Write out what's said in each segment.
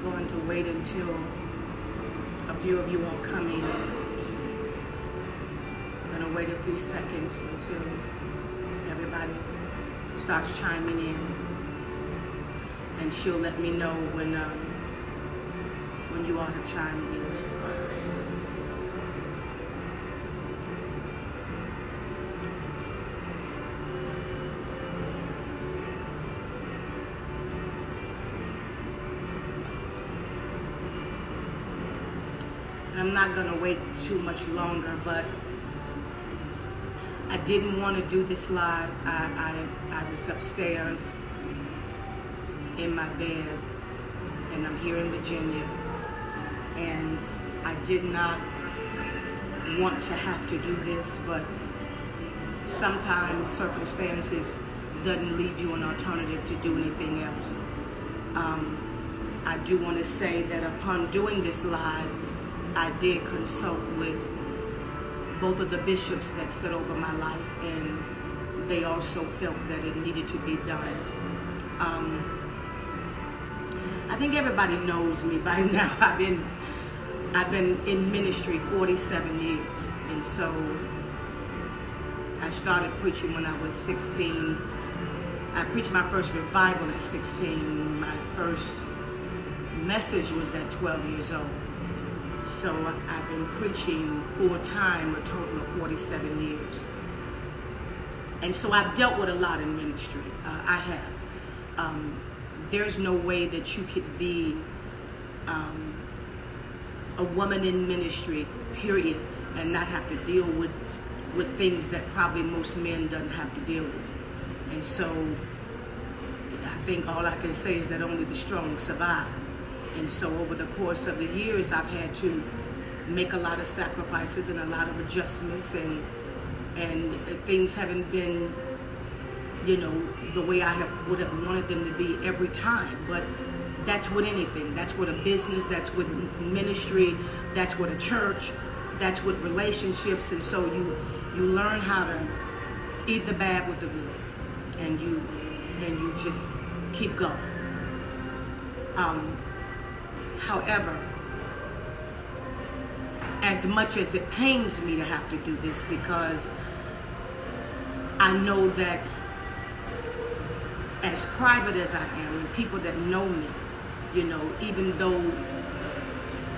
Going to wait until a few of you all come in. I'm going to wait a few seconds until everybody starts chiming in, and she'll let me know when you all have chimed in. I'm not going to wait too much longer, but I didn't want to do this live. I was upstairs in my bed, and I'm here in Virginia, and I did not want to have to do this, but sometimes circumstances doesn't leave you an alternative to do anything else. I do want to say that upon doing this live, I did consult with both of the bishops that sit over my life, and they also felt that it needed to be done. I think everybody knows me by now. I've been in ministry 47 years, and so I started preaching when I was 16. I preached my first revival at 16. My first message was at 12 years old. So I've been preaching full-time a total of 47 years. And so I've dealt with a lot in ministry. I have. There's no way that you could be a woman in ministry, period, and not have to deal with things that probably most men doesn't have to deal with. And so I think all I can say is that only the strong survive. And so over the course of the years, I've had to make a lot of sacrifices and a lot of adjustments, and things haven't been, the way I would have wanted them to be every time. But that's with anything. That's with a business, that's with ministry, that's with a church, that's with relationships. And so you learn how to eat the bad with the good, and you just keep going. However, as much as it pains me to have to do this, because I know that as private as I am, and people that know me, even though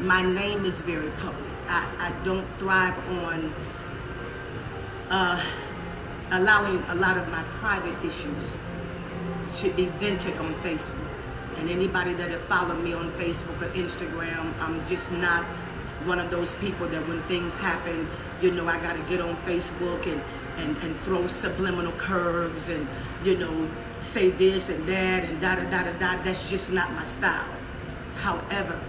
my name is very public, I don't thrive on allowing a lot of my private issues to be vented on Facebook. And anybody that have followed me on Facebook or Instagram, I'm just not one of those people that when things happen, I got to get on Facebook and throw subliminal curves and, say this and that and da-da-da-da-da. That's just not my style. However,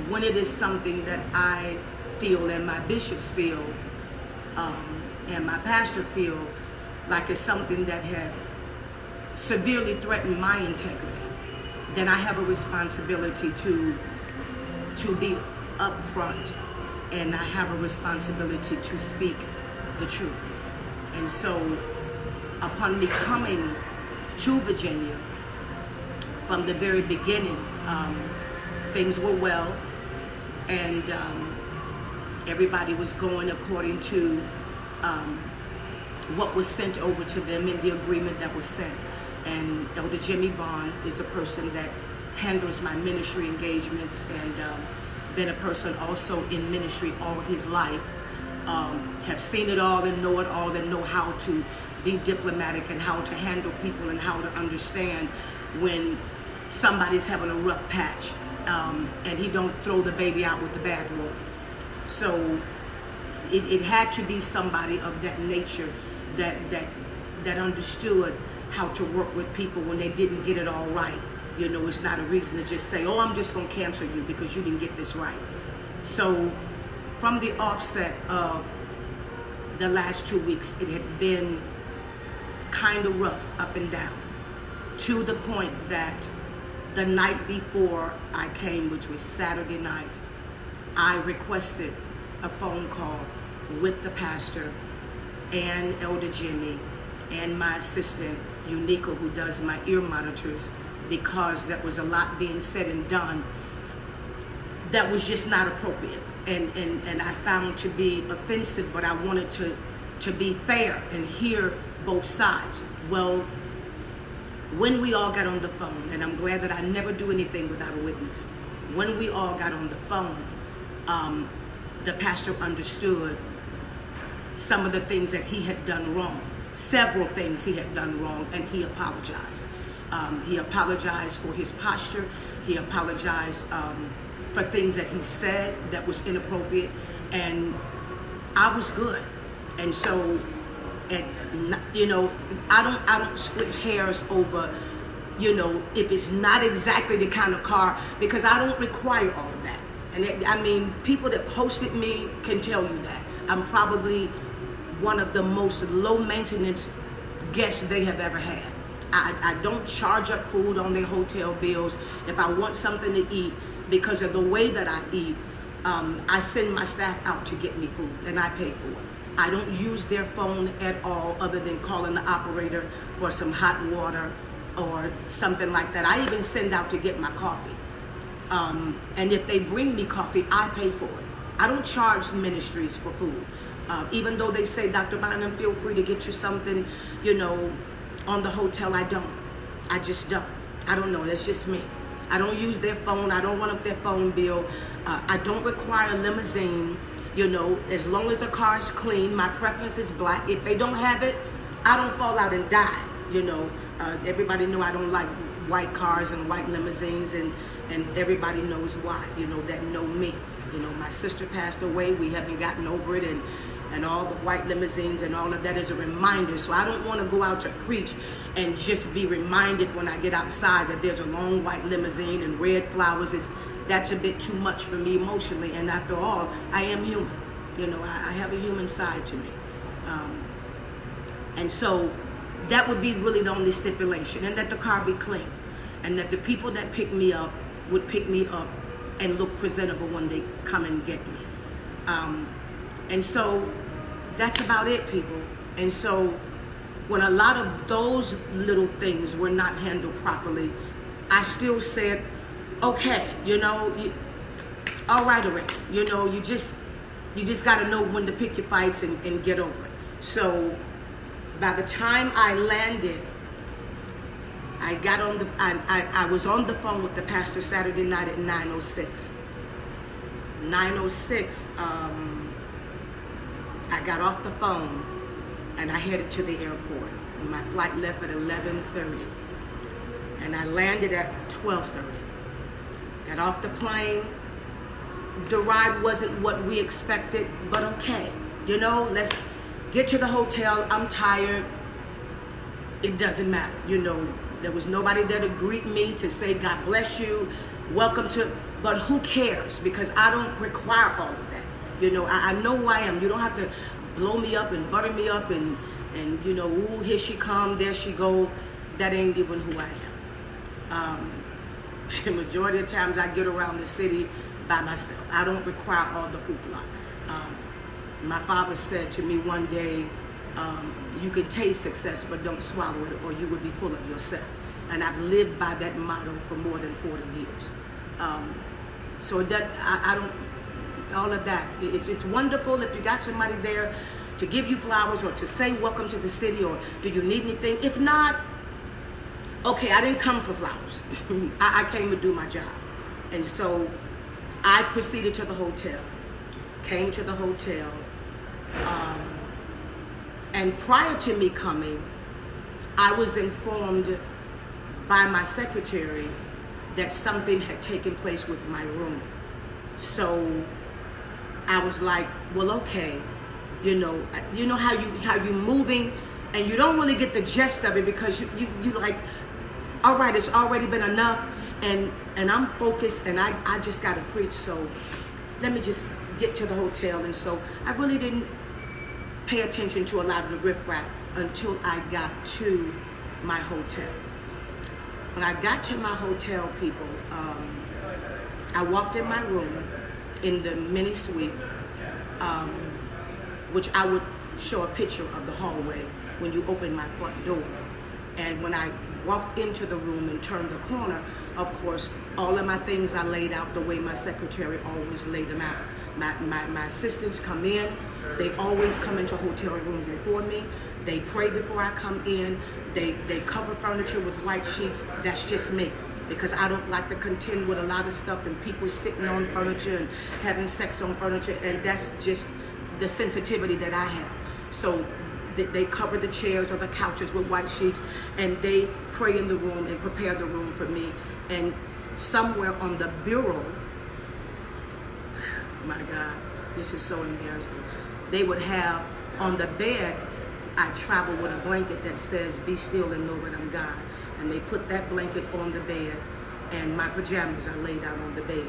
when it is something that I feel and my bishops feel and my pastor feel like it's something that had severely threatened my integrity, then I have a responsibility to be upfront, and I have a responsibility to speak the truth. And so upon me coming to Virginia, from the very beginning, things were well, and everybody was going according to what was sent over to them in the agreement that was sent. And Elder Jimmy Vaughn is the person that handles my ministry engagements, and been a person also in ministry all his life, have seen it all and know how to be diplomatic and how to handle people and how to understand when somebody's having a rough patch, and he don't throw the baby out with the bathwater. So it had to be somebody of that nature that understood how to work with people when they didn't get it all right. It's not a reason to just say, oh, I'm just going to cancel you because you didn't get this right. So from the offset of the last 2 weeks, it had been kind of rough up and down, to the point that the night before I came, which was Saturday night, I requested a phone call with the pastor and Elder Jimmy and my assistant, Juanita, who does my ear monitors, because there was a lot being said and done that was just not appropriate, and I found to be offensive, but I wanted to be fair and hear both sides. Well, when we all got on the phone, and I'm glad that I never do anything without a witness, when we all got on the phone, the pastor understood some of the things that he had done wrong, several things he had done wrong, and he apologized. He apologized for his posture. He apologized for things that he said that was inappropriate, and I was good. And so, you know, I don't split hairs over, you know, if it's not exactly the kind of car, because I don't require all of that. And I mean, people that hosted me can tell you that I'm probably one of the most low maintenance guests they have ever had. I don't charge up food on their hotel bills. If I want something to eat, because of the way that I eat, I send my staff out to get me food, and I pay for it. I don't use their phone at all, other than calling the operator for some hot water or something like that. I even send out to get my coffee. And if they bring me coffee, I pay for it. I don't charge ministries for food. Even though they say, Dr. Buynum, feel free to get you something, you know, on the hotel, I don't. I just don't. I don't know. That's just me. I don't use their phone. I don't run up their phone bill. I don't require a limousine. You know, as long as the car is clean, my preference is black. If they don't have it, I don't fall out and die. You know, everybody know I don't like white cars and white limousines, and everybody knows why, you know, that know me. You know, my sister passed away. We haven't gotten over it, and all the white limousines and all of that is a reminder. So I don't want to go out to preach and just be reminded when I get outside that there's a long white limousine and red flowers. That's a bit too much for me emotionally. And after all, I am human. You know, I have a human side to me. And so that would be really the only stipulation, and that the car be clean, and that the people that pick me up would pick me up and look presentable when they come and get me. And so that's about it, people. And so when a lot of those little things were not handled properly, I still said, okay, you know, all right already. You know, you just got to know when to pick your fights and get over it. So by the time I landed, I was on the phone with the pastor Saturday night at 9:06. 9:06, I got off the phone and I headed to the airport. And my flight left at 11:30, and I landed at 12:30. Got off the plane. The ride wasn't what we expected, but okay. You know, let's get to the hotel. I'm tired. It doesn't matter. You know, there was nobody there to greet me, to say, God bless you, welcome to, but who cares? Because I don't require all of that. You know, I know who I am. You don't have to blow me up and butter me up and you know, ooh, here she come, there she go. That ain't even who I am. The majority of the times I get around the city by myself. I don't require all the hoopla. My father said to me one day, you can taste success, but don't swallow it, or you will be full of yourself. And I've lived by that motto for more than 40 years. So that I don't, all of that. It's wonderful if you got somebody there to give you flowers or to say welcome to the city, or do you need anything? If not, okay, I didn't come for flowers. I came to do my job. And so I proceeded to the hotel, came to the hotel, and prior to me coming, I was informed by my secretary that something had taken place with my room. So I was like, well, okay, you know how you moving, and you don't really get the gist of it, because you like, all right, it's already been enough, and I'm focused, and I just got to preach, so let me just get to the hotel. And so I really didn't pay attention to a lot of the riffraff until I got to my hotel. When I got to my hotel, people, I walked in my room in the mini suite, which I would show a picture of the hallway when you open my front door. And when I walked into the room and turned the corner, of course, all of my things I laid out the way my secretary always laid them out. My assistants come in, they always come into hotel rooms before me. They pray before I come in. They cover furniture with white sheets. That's just me, because I don't like to contend with a lot of stuff and people sitting on furniture and having sex on furniture, and that's just the sensitivity that I have. So they cover the chairs or the couches with white sheets, and they pray in the room and prepare the room for me. And somewhere on the bureau, my God, this is so embarrassing, they would have on the bed, I travel with a blanket that says, "Be still and know that I'm God." And they put that blanket on the bed, and my pajamas are laid out on the bed.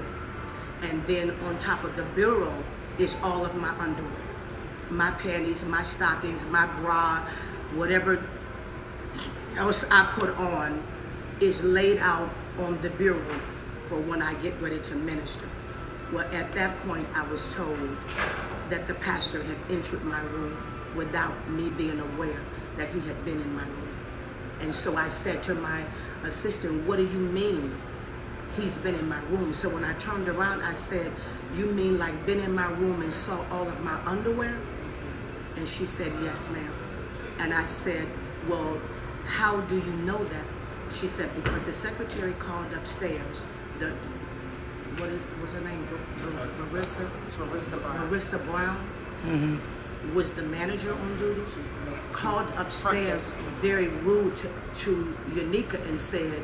And then on top of the bureau is all of my underwear, my panties, my stockings, my bra, whatever else I put on is laid out on the bureau for when I get ready to minister. Well, at that point, I was told that the pastor had entered my room without me being aware that he had been in my room. And so I said to my assistant, "What do you mean he's been in my room?" So when I turned around, I said, "You mean like been in my room and saw all of my underwear?" And she said, "Yes, ma'am." And I said, "Well, how do you know that?" She said, "Because the secretary called upstairs, what was her name? Marissa Brown was the manager on duty, called upstairs very rude to Juanita and said,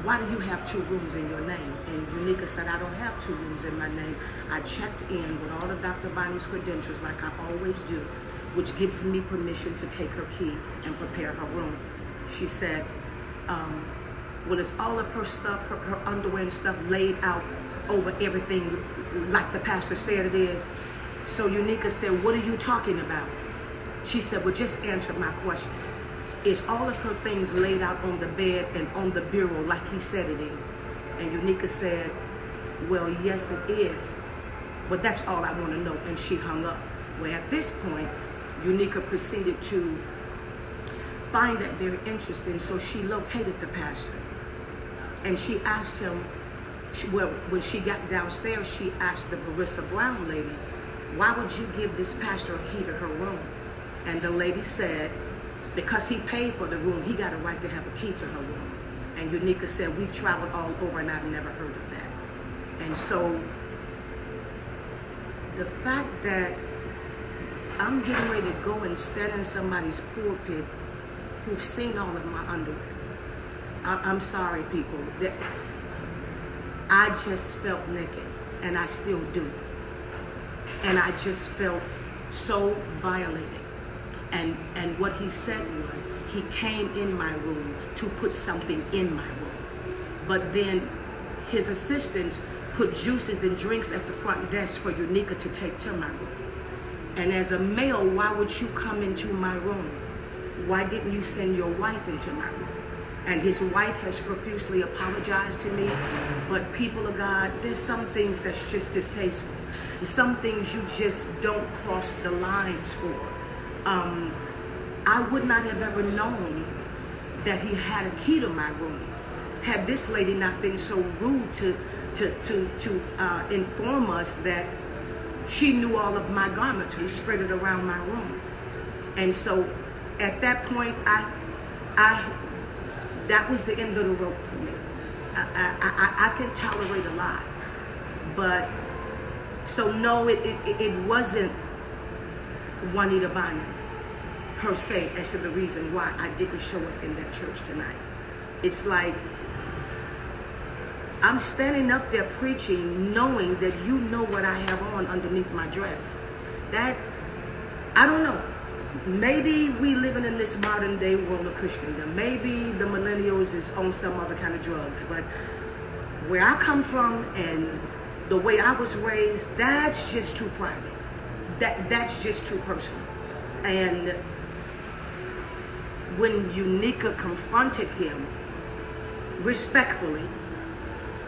why do you have 2 rooms in your name?" And Juanita said, "I don't have 2 rooms in my name. I checked in with all of Dr. Buynum's credentials like I always do, which gives me permission to take her key and prepare her room." She said, well, it's all of her stuff, her underwear and stuff laid out over everything like the pastor said it is. So Juanita said, "What are you talking about?" She said, "Well, just answer my question. Is all of her things laid out on the bed and on the bureau like he said it is?" And Juanita said, "Well, yes, it is. But that's all I want to know." And she hung up. Well, at this point, Juanita proceeded to find that very interesting. So she located the pastor. And she asked him, when she got downstairs, she asked the Marissa Brown lady, "Why would you give this pastor a key to her room?" And the lady said, "Because he paid for the room, he got a right to have a key to her room." And Juanita said, "We've traveled all over and I've never heard of that." And so the fact that I'm getting ready to go and stand in somebody's pulpit who've seen all of my underwear, I'm sorry, people, that I just felt naked, and I still do. And I just felt so violated. And what he said was, he came in my room to put something in my room. But then his assistants put juices and drinks at the front desk for Juanita to take to my room. And as a male, why would you come into my room? Why didn't you send your wife into my room? And his wife has profusely apologized to me. But people of God, there's some things that's just distasteful. There's some things you just don't cross the lines for. I would not have ever known that he had a key to my room had this lady not been so rude to inform us that she knew all of my garments and spread it around my room. And so at that point, that was the end of the rope for me. I can tolerate a lot, but so no, it wasn't Juanita Buynum per se as to the reason why I didn't show up in that church tonight. It's like I'm standing up there preaching, knowing that you know what I have on underneath my dress. That, I don't know. Maybe we living in this modern day world of Christendom. Maybe the millennials is on some other kind of drugs. But where I come from and the way I was raised, that's just too private. That's just too personal. And when Juanita confronted him respectfully,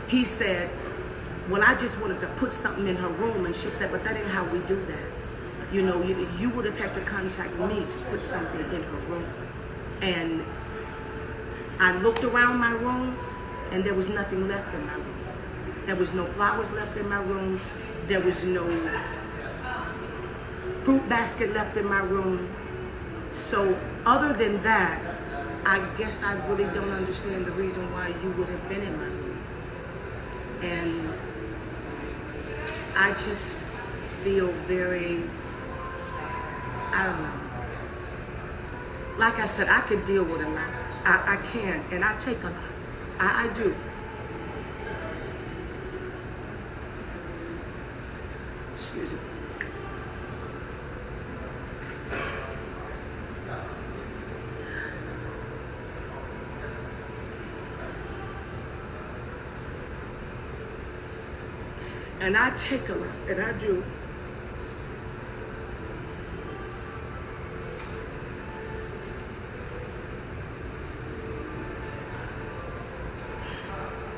he said, well, I just wanted to put something in her room. And she said, but that ain't how we do that. You know, you would have had to contact me to put something in her room. And I looked around my room and there was nothing left in my room. There was no flowers left in my room. There was no fruit basket left in my room. So other than that, I guess I really don't understand the reason why you would have been in my room. And I just feel very, I don't know. Like I said, I could deal with a lot. I can, and I take a lot. I do. Excuse me. And I take a lot, and I do.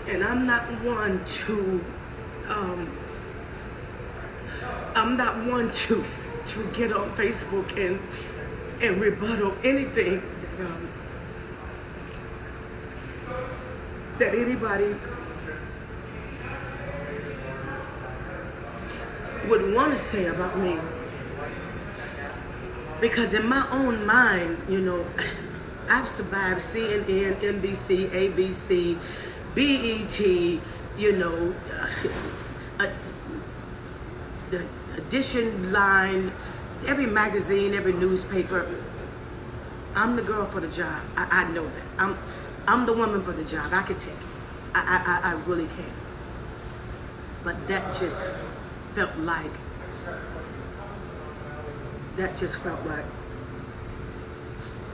And I'm not one to get on Facebook and rebuttal anything that anybody would want to say about me. Because in my own mind, you know, I've survived CNN, NBC, ABC, BET, you know, the edition line, every magazine, every newspaper. I'm the girl for the job. I know that. I'm the woman for the job. I can take it. I really can. But that just felt like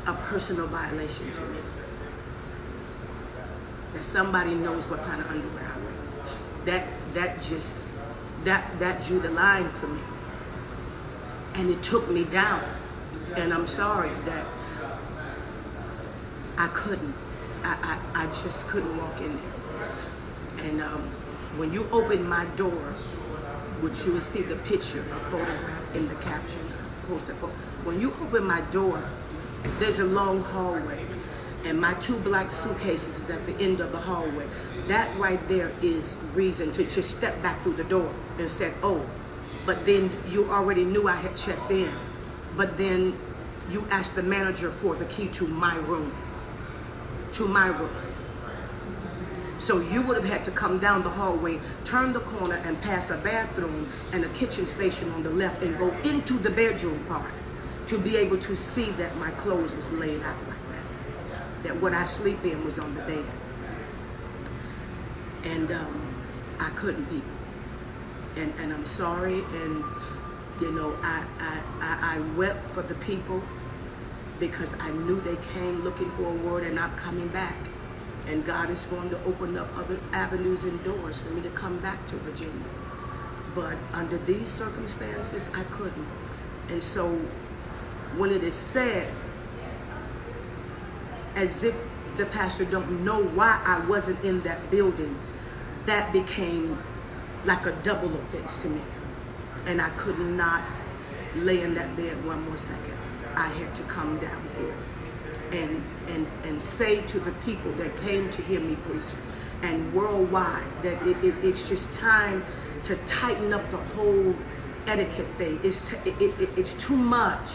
a personal violation to me. That somebody knows what kind of underwear I wear. That drew the line for me. And it took me down. And I'm sorry that I couldn't. I just couldn't walk in there. And when you open my door, which you will see the picture, a photograph in the caption, when you open my door, there's a long hallway. And my 2 black suitcases is at the end of the hallway. That right there is reason to just step back through the door and said, oh, but then you already knew I had checked in. But then you asked the manager for the key to my room. So you would have had to come down the hallway, turn the corner and pass a bathroom and a kitchen station on the left and go into the bedroom part to be able to see that my clothes was laid out like that. That what I sleep in was on the bed. And I couldn't, people. And I'm sorry, and you know, I wept for the people because I knew they came looking for a word and I'm coming back. And God is going to open up other avenues and doors for me to come back to Virginia. But under these circumstances, I couldn't. And so when it is said, as if the pastor don't know why I wasn't in that building, that became like a double offense to me. And I could not lay in that bed one more second. I had to come down here and say to the people that came to hear me preach and worldwide that it's just time to tighten up the whole etiquette thing. It's too much.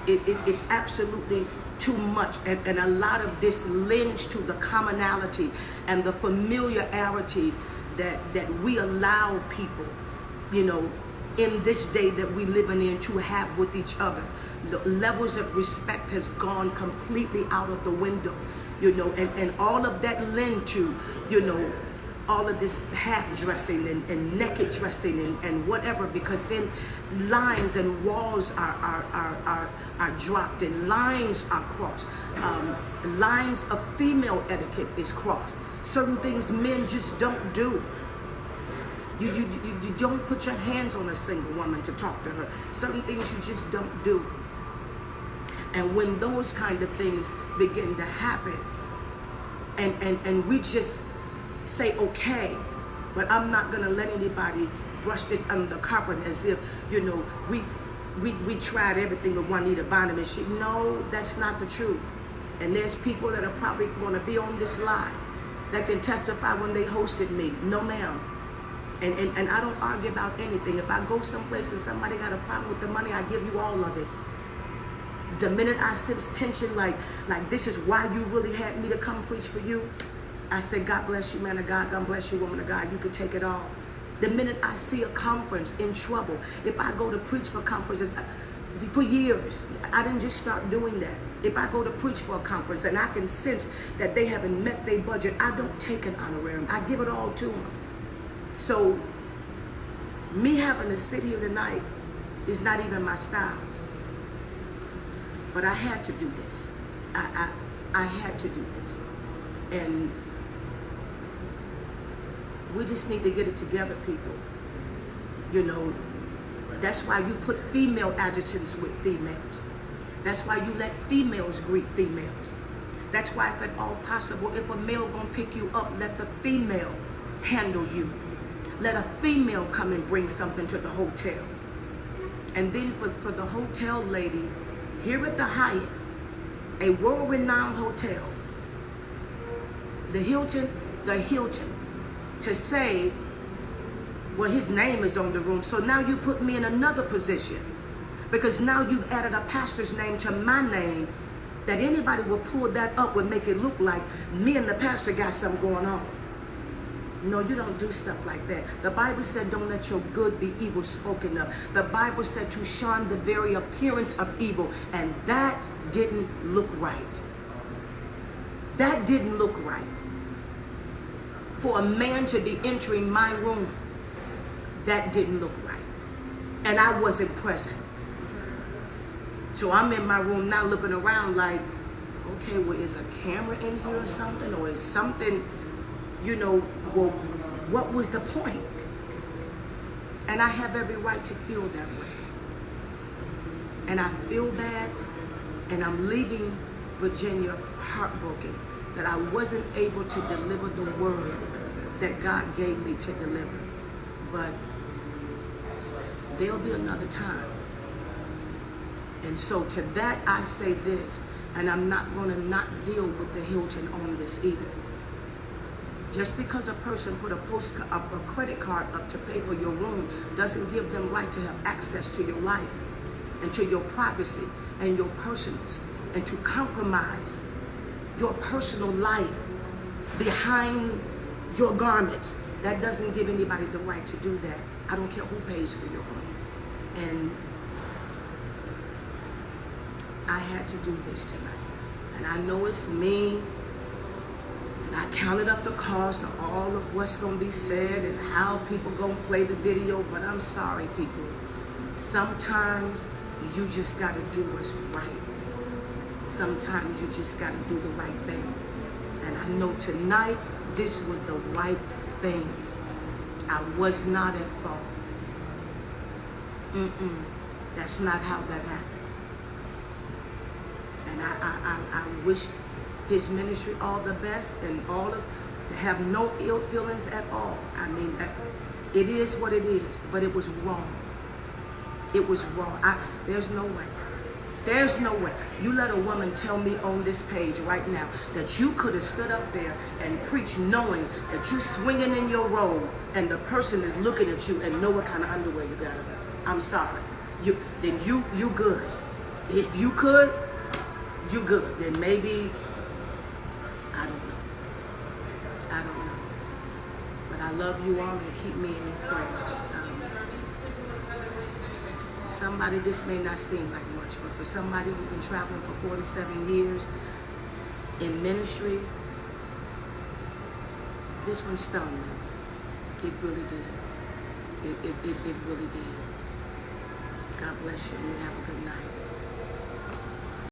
It's absolutely too much, and a lot of this lends to the commonality and the familiarity that we allow people, you know, in this day that we living in to have with each other. The levels of respect has gone completely out of the window, you know, and all of that lend to, you know, all of this half dressing and naked dressing and whatever, because then lines and walls are dropped and lines are crossed. Lines of female etiquette is crossed. Certain things men just don't do. You don't put your hands on a single woman to talk to her. Certain things you just don't do. And when those kind of things begin to happen, and we just say, okay, but I'm not gonna let anybody brush this under the carpet as if, you know, we tried everything with Juanita Buynum and she, no, that's not the truth. And there's people that are probably going to be on this live that can testify when they hosted me. No, ma'am. And I don't argue about anything. If I go someplace and somebody got a problem with the money, I give you all of it. The minute I sense tension, like this is why you really had me to come preach for you, I say, God bless you, man of God. God bless you, woman of God. You can take it all. The minute I see a conference in trouble, if I go to preach for conferences, for years, I didn't just start doing that. If I go to preach for a conference and I can sense that they haven't met their budget, I don't take an honorarium. I give it all to them. So me having to sit here tonight is not even my style. But I had to do this. I had to do this. And we just need to get it together, people. You know, that's why you put female adjutants with females. That's why you let females greet females. That's why, if at all possible, if a male gonna pick you up, let the female handle you. Let a female come and bring something to the hotel. And then for the hotel lady, here at the Hyatt, a world-renowned hotel, the Hilton, to say, well, his name is on the room, so now you put me in another position, because now you've added a pastor's name to my name, that anybody will pull that up would make it look like me and the pastor got something going on. No, you don't do stuff like that. The Bible said, don't let your good be evil spoken of. The Bible said to shun the very appearance of evil, and that didn't look right. That didn't look right. For a man to be entering my room, that didn't look right. And I wasn't present. So I'm in my room now looking around like, okay, well, is a camera in here or something? Or is something, you know, well, what was the point? And I have every right to feel that way. And I feel bad, and I'm leaving Virginia heartbroken that I wasn't able to deliver the word that God gave me to deliver. But there'll be another time. And so to that I say this, and I'm not going to not deal with the Hilton on this either. Just because a person put a credit card up to pay for your room doesn't give them right to have access to your life and to your privacy and your personals, and to compromise your personal life behind your garments. That doesn't give anybody the right to do that. I don't care who pays for your room. And I had to do this tonight. And I know it's me. And I counted up the cost of all of what's going to be said and how people going to play the video. But I'm sorry, people. Sometimes you just got to do what's right. Sometimes you just got to do the right thing. And I know tonight, this was the right thing. I was not at fault. That's not how that happened. And I wish his ministry all the best, and all of, have no ill feelings at all. I mean, it is what it is, but it was wrong. It was wrong. There's no way. There's no way. You let a woman tell me on this page right now that you could have stood up there and preached knowing that you're swinging in your robe and the person is looking at you and know what kind of underwear you got on. I'm sorry. Then you good. If you could, you good. Then maybe, I don't know. I don't know. But I love you all, and keep me in your prayers. To somebody, this may not seem like much, but for somebody who's been traveling for 47 years in ministry, this one stung me. It really did. It really did. God bless you, and you have a good night.